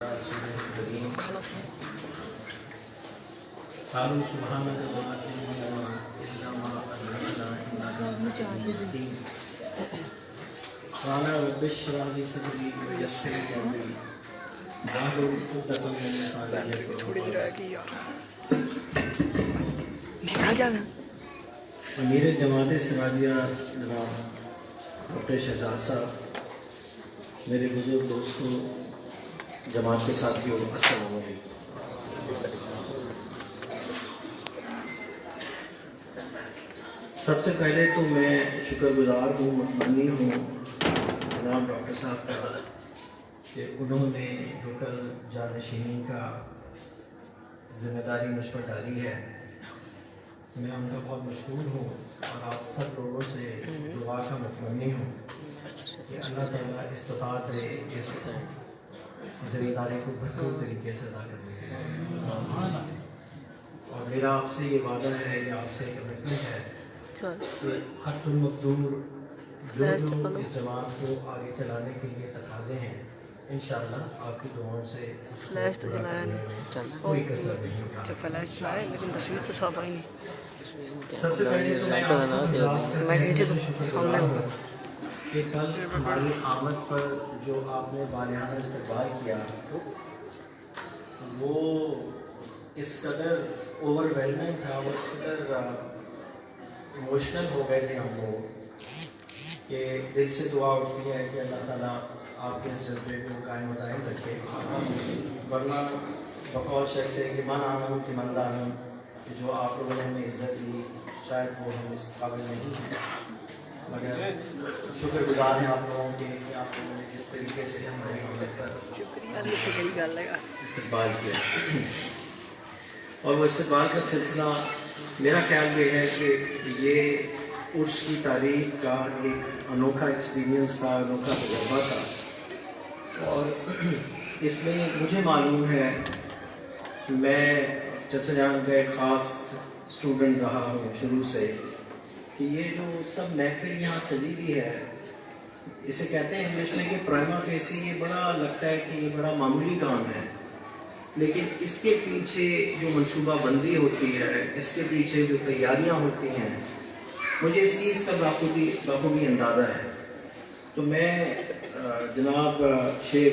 قالوا سبحانك لا علم لنا إلا ما علمتنا إنك أنت العليم الحكيم قال رب اشرح لي صدري ويسر لي أمري واحلل عقدة من لساني يفقهوا قولي امیر جماعت سراجیہ جناب ڈاکٹر شہزاد صاحب، میرے بزرگ دوستوں، جماعت کے ساتھیوں، السلام علیکم۔ سب سے پہلے تو میں شکر گزار ہوں، مطمئن ہوں جناب ڈاکٹر صاحب کا کہ انہوں نے جو کل جانشینی کا ذمہ داری مجھ پر ڈالی ہے، میں ان کا بہت مشکور ہوں اور آپ سب لوگوں سے دعا کا متمنی ہوں کہ اللہ تعالیٰ استطاعت دے اس ذمہ داری کو بھرپور طریقے سے ادا کرنے کے لیے۔ اور میرا آپ سے یہ وعدہ ہے، یہ آپ سے کمٹمنٹ ہے کہ حق المقدور جو اس جماعت کو آگے چلانے کے لیے تقاضے ہیں، انشاءاللہ آپ کی دعاؤں سے اس کو پورا کرنے میں کوئی کسر نہیں ہوگا۔ سب سے پہلے تو میں آپ سے شکر گزار ہوں کہ کل ہماری آمد پر جو آپ نے بالغانہ استقبال کیا وہ اس قدر اوور ویلمنگ تھا، وہ اس قدر ایموشنل ہو گئے تھے ہم لوگ کہ دل سے دعا اٹھتی ہے کہ اللہ تعالیٰ آپ کے اس جذبے کو قائم و دائم رکھے، ورنہ بقول شخص ہے کہ من آمن کہ من دانم، کہ جو آپ لوگوں نے ہمیں عزت دی شاید وہ ہم اس قابل نہیں ہیں، مگر شکر گزار ہیں آپ لوگوں کے کہ آپ لوگوں نے جس طریقے سے ہماری حملت پر استقبال کیا۔ اور وہ استقبال کا سلسلہ میرا خیال یہ ہے کہ یہ عرس کی تاریخ کا ایک انوکھا ایکسپیرینس تھا، انوکھا تجربہ تھا، اور اس میں مجھے معلوم ہے میں چچا جان کا ایک خاص اسٹوڈنٹ رہا ہوں شروع سے کہ یہ جو سب محفل یہاں سجی ہوئی ہے، اسے کہتے ہیں انگلش میں کہ پرائما فیسی، یہ بڑا لگتا ہے کہ یہ بڑا معمولی کام ہے، لیکن اس کے پیچھے جو منصوبہ بندی ہوتی ہے، اس کے پیچھے جو تیاریاں ہوتی ہیں، مجھے اس چیز کا بخوبی اندازہ ہے۔ تو میں جناب شیخ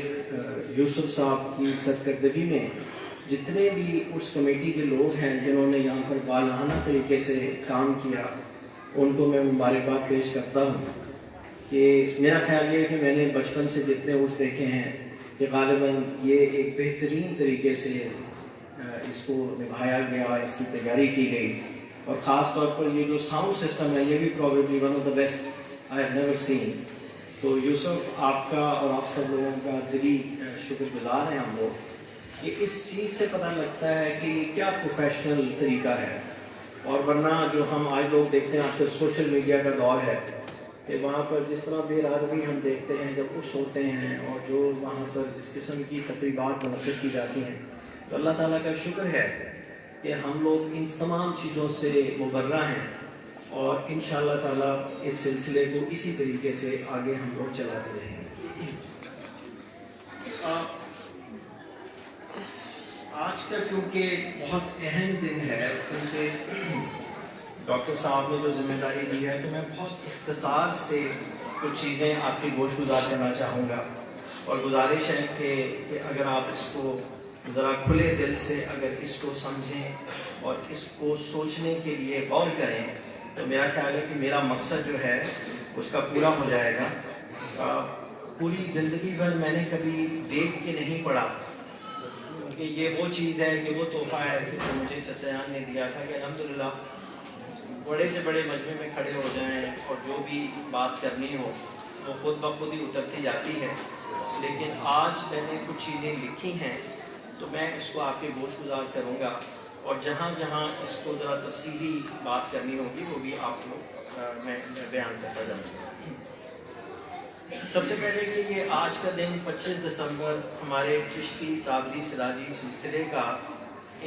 یوسف صاحب کی سرکردگی میں جتنے بھی اس کمیٹی کے لوگ ہیں جنہوں نے یہاں پر بالغانہ طریقے سے کام کیا، ان کو میں مبارکباد پیش کرتا ہوں کہ میرا خیال یہ ہے کہ میں نے بچپن سے جتنے عرس دیکھے ہیں کہ غالباً یہ ایک بہترین طریقے سے اس کو نبھایا گیا، اس کی تیاری کی گئی، اور خاص طور پر یہ جو ساؤنڈ سسٹم ہے یہ بھی probably one of the best I have never seen. تو یوسف، آپ کا اور آپ سب لوگوں کا دلی شکر گزار ہیں ہم لوگ کہ اس چیز سے پتہ لگتا ہے کہ یہ کیا پروفیشنل طریقہ ہے، اور ورنہ جو ہم آج لوگ دیکھتے ہیں آج کل سوشل میڈیا کا دور ہے کہ وہاں پر جس طرح بے راروی ہم دیکھتے ہیں جب عرس ہوتے ہیں اور جو وہاں پر جس قسم کی تقریبات منعقد کی جاتی ہیں، تو اللہ تعالیٰ کا شکر ہے کہ ہم لوگ ان تمام چیزوں سے مبرہ ہیں، اور انشاءاللہ تعالیٰ اس سلسلے کو اسی طریقے سے آگے ہم لوگ چلاتے رہیں گے۔ آج کا کیونکہ بہت اہم دن ہے، کیونکہ ڈاکٹر صاحب نے جو ذمہ داری دی ہے، تو میں بہت اختصار سے کچھ چیزیں آپ کی گوش گزار کرنا چاہوں گا، اور گزارش ہے کہ اگر آپ اس کو ذرا کھلے دل سے اگر اس کو سمجھیں اور اس کو سوچنے کے لیے غور کریں تو میرا خیال ہے کہ میرا مقصد جو ہے اس کا پورا ہو جائے گا۔ پوری زندگی بھر میں نے کبھی دیکھ کے نہیں پڑھا، کہ یہ وہ چیز ہے کہ وہ تحفہ ہے کہ مجھے چچا جان نے دیا تھا کہ الحمدللہ بڑے سے بڑے مجمع میں کھڑے ہو جائیں اور جو بھی بات کرنی ہو وہ خود بخود ہی اترتی جاتی ہے، لیکن آج میں نے کچھ چیزیں لکھی ہیں تو میں اس کو آپ کے گوش گزار کروں گا، اور جہاں جہاں اس کو ذرا تفصیلی بات کرنی ہوگی وہ بھی آپ کو میں بیان کرتا جاؤں گا۔ سب سے پہلے کہ یہ آج کا دن 25 دسمبر ہمارے چشتی صابری سراجی سلسلے کا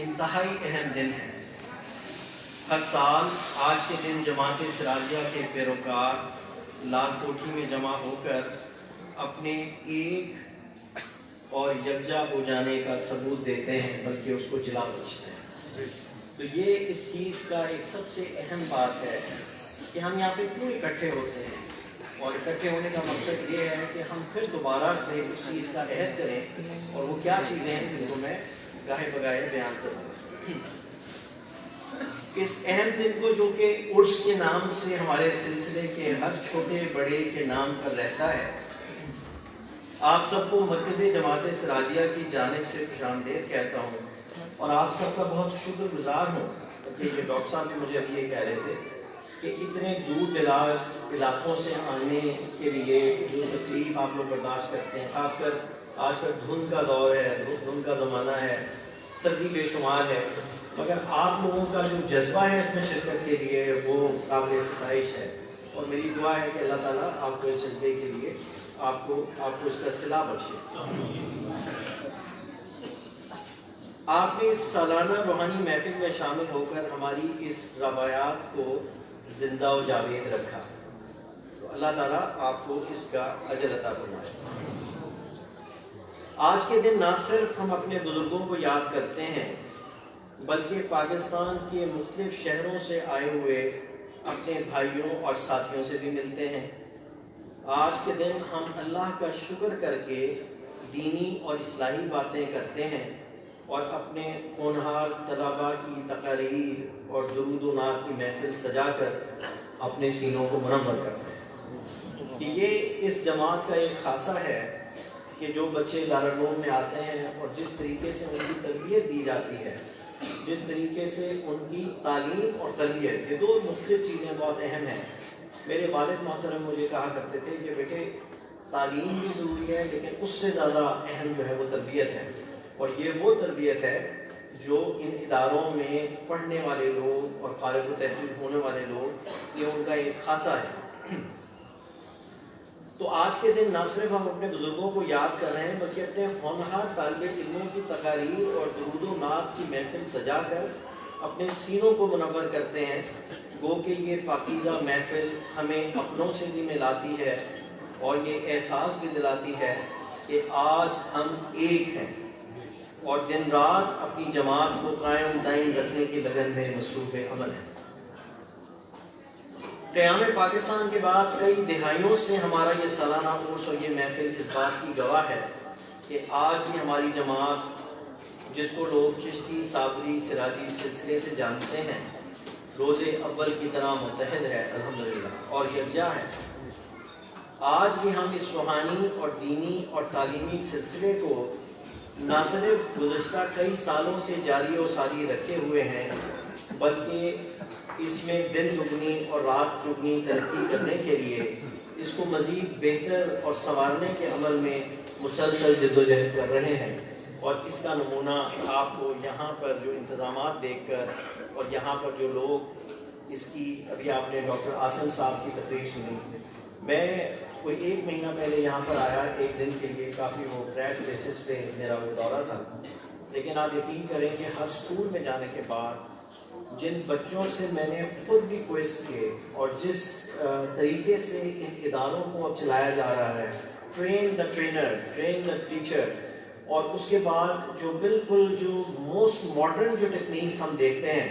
انتہائی اہم دن ہے۔ ہر سال آج کے دن جماعت سراجیہ کے پیروکار لال کوٹھی میں جمع ہو کر اپنے ایک اور یکجا ہو جانے کا ثبوت دیتے ہیں بلکہ اس کو جلا بخشتے ہیں۔ تو یہ اس چیز کا ایک سب سے اہم بات ہے کہ ہم یہاں پہ کیوں اکٹھے ہوتے ہیں، اور اکٹھے ہونے کا مقصد یہ ہے کہ ہم پھر دوبارہ سے اس چیز کا عہد کریں، اور وہ کیا چیزیں ہیں جن کو میں گاہے بگاہے بیان کروں۔ اس اہم دن کو جو کہ عرس کے نام سے ہمارے سلسلے کے ہر چھوٹے بڑے کے نام پر رہتا ہے، آپ سب کو مرکزی جماعت سراجیہ کی جانب سے خوش آمدید کہتا ہوں، اور آپ سب کا بہت شکر گزار ہوں کہ یہ ڈاکٹر صاحب بھی مجھے ابھی یہ کہہ رہے تھے کہ اتنے دور دراز علاقوں سے آنے کے لیے جو تکلیف آپ لوگ برداشت کرتے ہیں، خاص کر آج کل دھند کا دور ہے، دھند کا زمانہ ہے، سردی بے شمار ہے، مگر آپ لوگوں کا جو جذبہ ہے اس میں شرکت کے لیے وہ قابل ستائش ہے، اور میری دعا ہے کہ اللہ تعالیٰ آپ کو اس جذبے کے لیے آپ کو اس کا صلہ بخشے۔ آپ نے اس سالانہ روحانی محفل میں شامل ہو کر ہماری اس روایات کو زندہ و جاوید رکھا، تو اللہ تعالیٰ آپ کو اس کا اجر عطا فرمائے۔ آج کے دن نہ صرف ہم اپنے بزرگوں کو یاد کرتے ہیں بلکہ پاکستان کے مختلف شہروں سے آئے ہوئے اپنے بھائیوں اور ساتھیوں سے بھی ملتے ہیں۔ آج کے دن ہم اللہ کا شکر کر کے دینی اور اصلاحی باتیں کرتے ہیں اور اپنے ہونہار طلباء کی تقاریر اور درود و نعت کی محفل سجا کر اپنے سینوں کو منور کرتے ہیں۔ کہ یہ اس جماعت کا ایک خاصہ ہے کہ جو بچے دارالعلوم میں آتے ہیں اور جس طریقے سے ان کی تربیت دی جاتی ہے، جس طریقے سے ان کی تعلیم اور تربیت، یہ دو مختلف چیزیں بہت اہم ہیں۔ میرے والد محترم مجھے کہا کرتے تھے کہ بیٹے تعلیم بھی ضروری ہے لیکن اس سے زیادہ اہم جو ہے وہ تربیت ہے، اور یہ وہ تربیت ہے جو ان اداروں میں پڑھنے والے لوگ اور فارغ التحصیل ہونے والے لوگ، یہ ان کا ایک خاصہ ہے۔ تو آج کے دن نہ صرف ہم اپنے بزرگوں کو یاد کر رہے ہیں بلکہ اپنے ہونہار طالب علموں کی تقاریر اور درود و نعت کی محفل سجا کر اپنے سینوں کو منور کرتے ہیں، گو کہ یہ پاکیزہ محفل ہمیں اپنوں سے بھی ملاتی ہے اور یہ احساس بھی دلاتی ہے کہ آج ہم ایک ہیں اور دن رات اپنی جماعت کو قائم دائم رکھنے کی لگن میں مصروف عمل ہے۔ قیام پاکستان کے بعد کئی دہائیوں سے ہمارا یہ سالانہ عرس اور یہ محفل اس بات کی گواہ ہے کہ آج بھی ہماری جماعت، جس کو لوگ چشتی صابری سراجی سلسلے سے جانتے ہیں، روز اول کی طرح متحد ہے الحمدللہ اور یکجا ہے۔ آج بھی ہم اس روحانی اور دینی اور تعلیمی سلسلے کو نہ صرف گزشتہ کئی سالوں سے جاری و ساری رکھے ہوئے ہیں بلکہ اس میں دن دگنی اور رات چگنی ترقی کرنے کے لیے اس کو مزید بہتر اور سنوارنے کے عمل میں مسلسل جد و جہد کر رہے ہیں، اور اس کا نمونہ آپ کو یہاں پر جو انتظامات دیکھ کر اور یہاں پر جو لوگ اس کی، ابھی آپ نے ڈاکٹر عاصم صاحب کی تقریر سنی، میں کوئی 1 مہینہ پہلے یہاں پر آیا ایک دن کے لیے، کافی وہ کریش بیسس پہ میرا وہ دورہ تھا، لیکن آپ یقین کریں کہ ہر اسکول میں جانے کے بعد جن بچوں سے میں نے خود بھی کوئز کیے اور جس طریقے سے ان اداروں کو اب چلایا جا رہا ہے، train the trainer, train the teacher, اور اس کے بعد جو بالکل جو موسٹ ماڈرن جو ٹیکنیکس ہم دیکھتے ہیں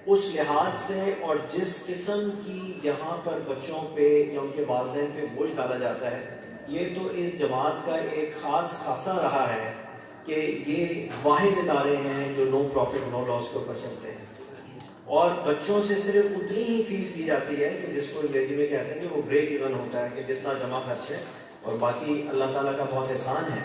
اس لحاظ سے، اور جس قسم کی یہاں پر بچوں پہ یا ان کے والدین پہ بوجھ ڈالا جاتا ہے، یہ تو اس جماعت کا ایک خاصہ رہا ہے کہ یہ واحد ادارے ہیں جو نو پروفٹ نو لاس کے اوپر چلتے ہیں، اور بچوں سے صرف اتنی ہی فیس لی جاتی ہے کہ جس کو انگریزی میں کہتے ہیں کہ وہ بریک ایون ہوتا ہے، کہ جتنا جمع خرچ ہے، اور باقی اللہ تعالیٰ کا بہت احسان ہے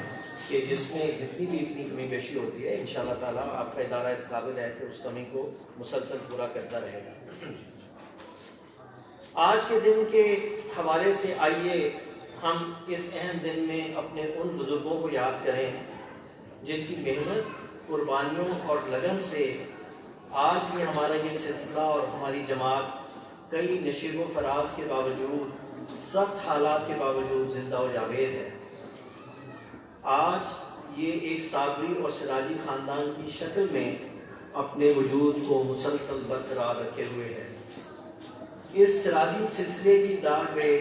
کہ جس میں جتنی بھی اتنی کمی بیشی ہوتی ہے انشاءاللہ تعالیٰ آپ کا ادارہ اس قابل ہے کہ اس کمی کو مسلسل پورا کرتا رہے گا۔ آج کے دن کے حوالے سے آئیے ہم اس اہم دن میں اپنے ان بزرگوں کو یاد کریں جن کی محنت، قربانیوں اور لگن سے آج بھی ہمارا یہ سلسلہ اور ہماری جماعت کئی نشیب و فراز کے باوجود، سخت حالات کے باوجود زندہ و جاوید ہے۔ آج یہ ایک صابری اور سراجی خاندان کی شکل میں اپنے وجود کو مسلسل برقرار رکھے ہوئے ہے۔ اس سراجی سلسلے کی داغ میں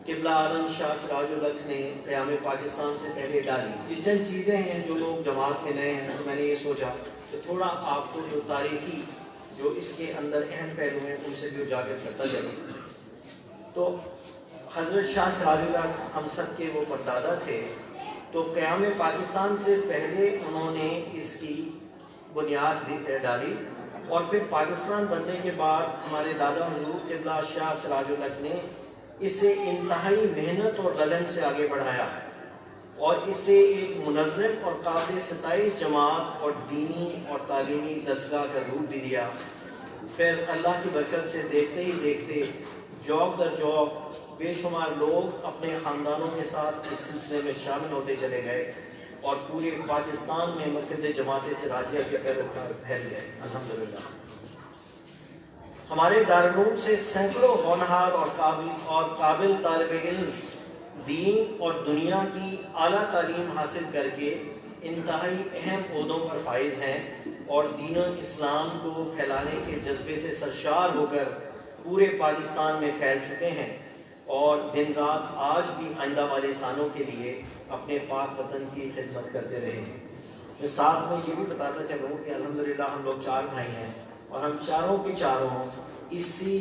قبلہ عالم شاہ سراج الحق نے قیام پاکستان سے پہلے ڈالی. یہ چند چیزیں ہیں جو لوگ جماعت میں نئے ہیں، تو میں نے یہ سوچا کہ تھوڑا آپ کو جو تاریخی جو اس کے اندر اہم پہلو ہیں ان سے بھی اجاگر کرتا چلوں. تو حضرت شاہ سراج الحق ہم سب کے وہ پردادا تھے. تو قیام پاکستان سے پہلے انہوں نے اس کی بنیاد ڈالی، اور پھر پاکستان بننے کے بعد ہمارے دادا حضور قبلہ شاہ سراج الحق نے اسے انتہائی محنت اور لگن سے آگے بڑھایا اور اسے ایک منظم اور قابل ستائش جماعت اور دینی اور تعلیمی دستگاہ کا روپ بھی دیا. پھر اللہ کی برکت سے دیکھتے ہی دیکھتے جوق در جوق بے شمار لوگ اپنے خاندانوں کے ساتھ اس سلسلے میں شامل ہوتے چلے گئے، اور پورے پاکستان میں مرکز جماعت سراجیہ کے پیروکار پھیل گئے. الحمدللہ ہمارے دارالعلوم سے سینکڑوں ہونہار اور قابل طالب علم دین اور دنیا کی اعلیٰ تعلیم حاصل کر کے انتہائی اہم عہدوں پر فائز ہیں، اور دین اسلام کو پھیلانے کے جذبے سے سرشار ہو کر پورے پاکستان میں پھیل چکے ہیں، اور دن رات آج بھی آئندہ والے سالوں کے لیے اپنے پاک وطن کی خدمت کرتے رہے ہیں. میں ساتھ میں یہ بھی بتاتا چلوں کہ الحمدللہ ہم لوگ 4 بھائی ہیں، اور ہم چاروں کے چاروں اسی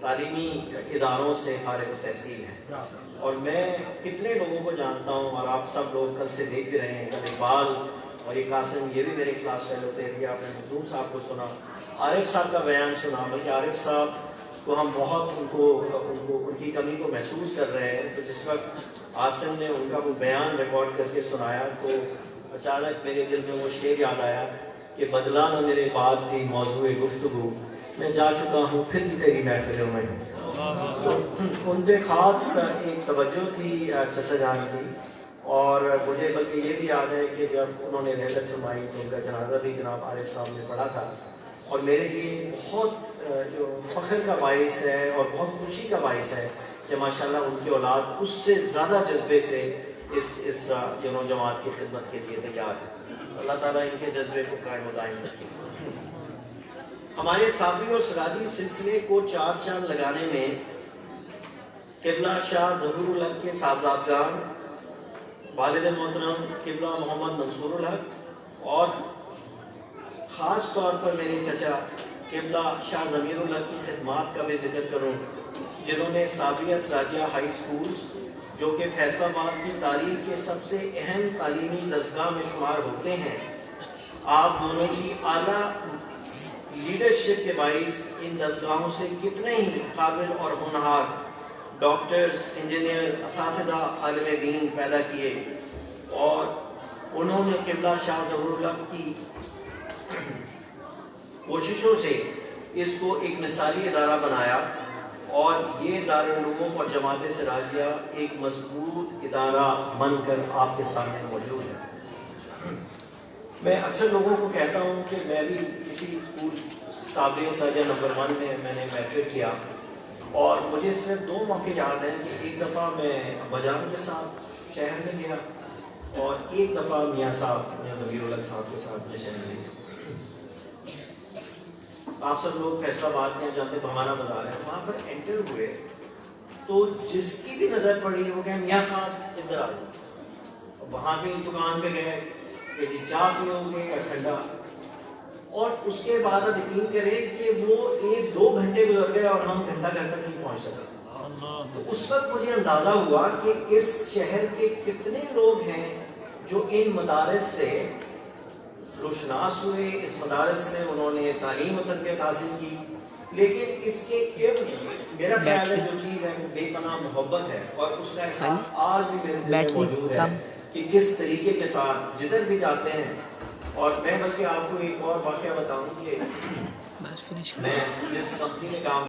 تعلیمی اداروں سے فارغ التحصیل ہیں. اور میں کتنے لوگوں کو جانتا ہوں، اور آپ سب لوگ کل سے دیکھ بھی رہے ہیں. کل اقبال اور یہ قاسم یہ بھی میرے کلاس فیل ہوتے ہیں. آپ نے مخدوم صاحب کو سنا، عارف صاحب کا بیان سنا، بلکہ عارف صاحب کو ہم بہت ان کی کمی کو محسوس کر رہے ہیں. تو جس وقت عاصم نے ان کا وہ بیان ریکارڈ کر کے سنایا تو اچانک میرے دل میں وہ شعر یاد آیا کہ بدلا نہ میرے بعد بھی موضوع گفتگو، میں جا چکا ہوں پھر بھی تیری محفلوں میں ہوں. تو ان پہ خاص ایک توجہ تھی چچا جان کی، اور مجھے بلکہ یہ بھی یاد ہے کہ جب انہوں نے رحلت فرمائی تو ان کا جنازہ بھی جناب عارف صاحب نے پڑھا تھا. اور میرے لیے بہت جو فخر کا باعث ہے اور بہت خوشی کا باعث ہے کہ ماشاءاللہ ان کی اولاد اس سے زیادہ جذبے سے اس جماعت کی خدمت کے لیے تیار ہے. اللہ تعالیٰ ان کے جذبے کو قائم و دائم رکھے. ہمارے صافی اور سراجی سلسلے کو 4 چاند لگانے میں قبلہ شاہ ظہور الحق کے صاحبزادگان والد محترم قبلہ محمد منصور الحق، اور خاص طور پر میرے چچا قبلہ شاہ ضمیر الحق کی خدمات کا بھی ذکر کروں، جنہوں نے صافیہ سراجیہ ہائی سکولز جو کہ فیصل آباد کی تاریخ کے سب سے اہم تعلیمی دستگاہ میں شمار ہوتے ہیں، آپ دونوں کی اعلیٰ لیڈرشپ کے باعث ان دستگاہوں سے کتنے ہی قابل اور ہونہار ڈاکٹرز، انجینئر، اساتذہ، عالم دین پیدا کیے، اور انہوں نے قبلہ شاہ ظہور الحق کی کوششوں سے اس کو ایک مثالی ادارہ بنایا، اور یہ دارالعلوم اور جماعت سراجیہ ایک مضبوط ادارہ بن کر آپ کے سامنے موجود ہے. میں اکثر لوگوں کو کہتا ہوں کہ میں بھی اسی اسکول صابریہ سراجیہ نمبر 1 میں نے میٹرک کیا، اور مجھے صرف 2 موقع یاد ہیں کہ ایک دفعہ میں اباجان کے ساتھ شہر میں گیا، اور ایک دفعہ میاں ضمیر الحق صاحب کے ساتھ میں شہر میں گیا. آپ سب لوگ فیصل آباد میں جانتے بھمانہ بازار ہے، وہاں پر انٹر ہوئے تو جس کی بھی نظر پڑی وہ کہیں میاں صاحب ادھر آ جائیں. وہاں پہ دکان پہ گئے کہ جی چائے پیو گے یا ٹھنڈا، اور اس کے بعد آپ یقین کریں کہ وہ 1-2 گھنٹے گزر گئے اور ہم گھنٹہ گھر تک نہیں پہنچ سکا. تو اس وقت مجھے اندازہ ہوا کہ اس شہر کے کتنے لوگ ہیں جو ان مدارس سے روشناس ہوئے، اس مدارس سے انہوں نے تعلیم و تربیت حاصل کی، لیکن اس کے عوض میرا خیال ہے جو چیز ہے وہ بے پناہ محبت ہے، اور اس کا احساس آج بھی میرے دل میں موجود ہے کہ کس طریقے کے ساتھ جدھر بھی جاتے ہیں. اور میں بلکہ آپ کو ایک اور واقعہ بتاؤں کہ میں جس کمپنی میں کام